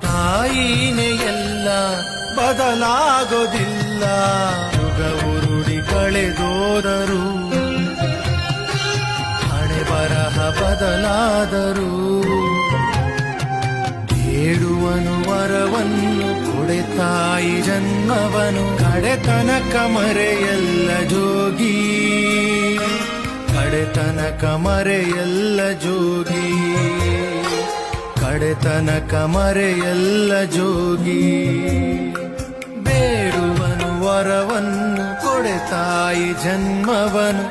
ತಾಯಿನೇ ಎಲ್ಲ ಬದಲಾಗೋದಿಲ್ಲ. ಯುಗ ಉರುಳಿ ಕಳೆದೋದರು, ಹಣೆ ಬರಹ ಬದಲಾದರು. ಬೇಡುವನು ವರವನ್ನು ಕೊಡೆ ತಾಯಿ ಜನ್ಮವನು, ಕಡೆತನಕ ಮರೆಯಲ್ಲ ಜೋಗಿ, ಕಡೆತನಕ ಮರೆಯಲ್ಲ ಜೋಗಿ, ಕಡೆತನಕ ಮರೆಯಲ್ಲ ಜೋಗಿ. ಬೇಡುವನು ವರವನ್ನು ಕೊಡೆ ತಾಯಿ ಜನ್ಮವನು,